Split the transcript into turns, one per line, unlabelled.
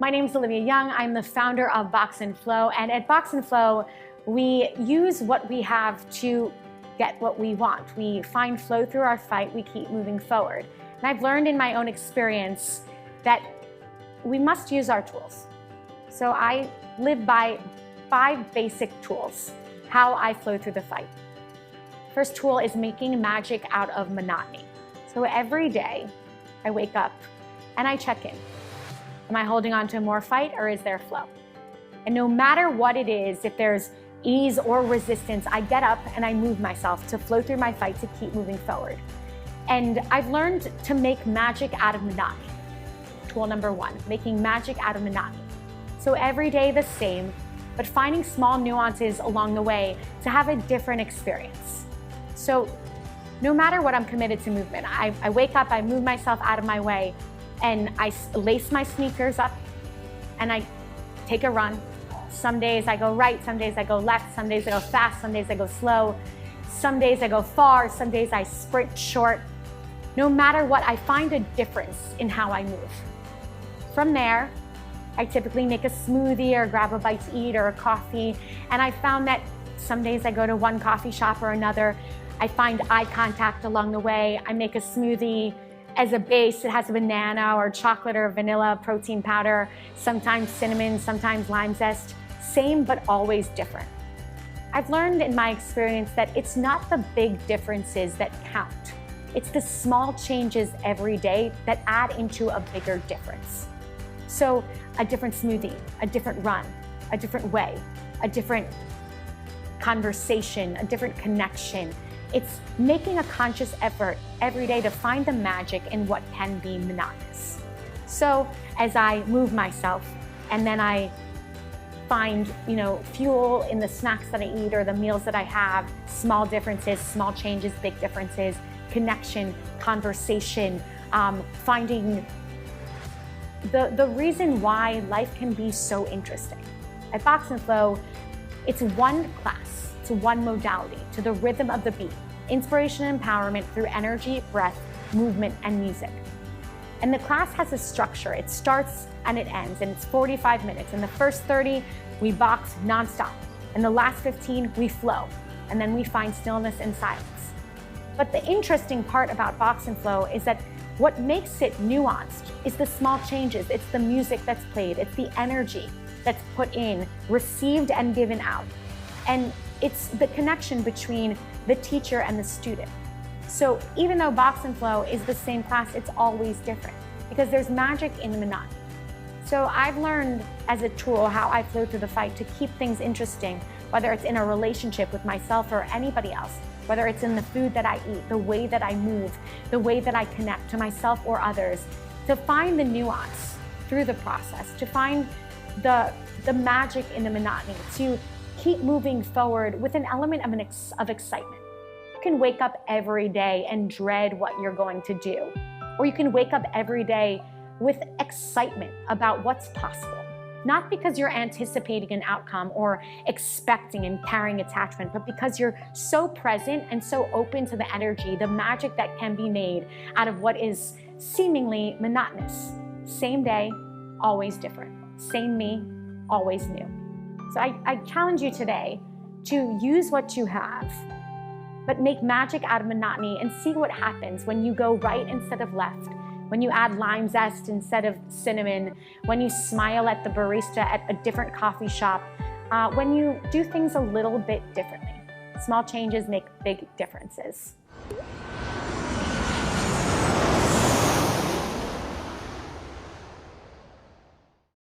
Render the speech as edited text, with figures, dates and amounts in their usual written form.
My name is Olivia Young. I'm the founder of Box and Flow, and at Box and Flow, we use what we have to get what we want. We find flow through our fight, we keep moving forward. And I've learned in my own experience that we must use our tools. So I live by 5 basic tools, how I flow through the fight. First tool is making magic out of monotony. So every day I wake up and I check in. Am I holding on to more fight or is there flow? And no matter what it is, if there's ease or resistance, I get up and I move myself to flow through my fight to keep moving forward. And I've learned to make magic out of monotony. Tool number 1, making magic out of monotony. So every day the same, but finding small nuances along the way to have a different experience. So no matter what, I'm committed to movement. I wake up, I move myself out of my way, and I lace my sneakers up and I take a run. Some days I go right, some days I go left, some days I go fast, some days I go slow, some days I go far, some days I sprint short. No matter what, I find a difference in how I move. From there, I typically make a smoothie or grab a bite to eat or a coffee, and I found that some days I go to one coffee shop or another. I find eye contact along the way. I make a smoothie. As a base, it has a banana or chocolate or vanilla protein powder, sometimes cinnamon, sometimes lime zest. Same, but always different. I've learned in my experience that it's not the big differences that count. It's the small changes every day that add into a bigger difference. So a different smoothie, a different run, a different way, a different conversation, a different connection. It's making a conscious effort every day to find the magic in what can be monotonous. So as I move myself and then I find, fuel in the snacks that I eat or the meals that I have, small differences, small changes, big differences, connection, conversation, finding the reason why life can be so interesting. At Box and Flow, it's one class. To one modality, to the rhythm of the beat, inspiration and empowerment through energy, breath, movement, and music. And the class has a structure. It starts and it ends, and it's 45 minutes. In the first 30, we box nonstop. In the last 15, we flow, and then we find stillness and silence. But the interesting part about Box and Flow is that what makes it nuanced is the small changes. It's the music that's played. It's the energy that's put in, received and given out. And it's the connection between the teacher and the student. So even though Box and Flow is the same class, it's always different because there's magic in the monotony. So I've learned as a tool how I flow through the fight to keep things interesting, whether it's in a relationship with myself or anybody else, whether it's in the food that I eat, the way that I move, the way that I connect to myself or others, to find the nuance through the process, to find the magic in the monotony, to keep moving forward with an element of excitement. You can wake up every day and dread what you're going to do, or you can wake up every day with excitement about what's possible. Not because you're anticipating an outcome or expecting and carrying attachment, but because you're so present and so open to the energy, the magic that can be made out of what is seemingly monotonous. Same day, always different. Same me, always new. So I challenge you today to use what you have, but make magic out of monotony and see what happens when you go right instead of left, when you add lime zest instead of cinnamon, when you smile at the barista at a different coffee shop, when you do things a little bit differently. Small changes make big differences.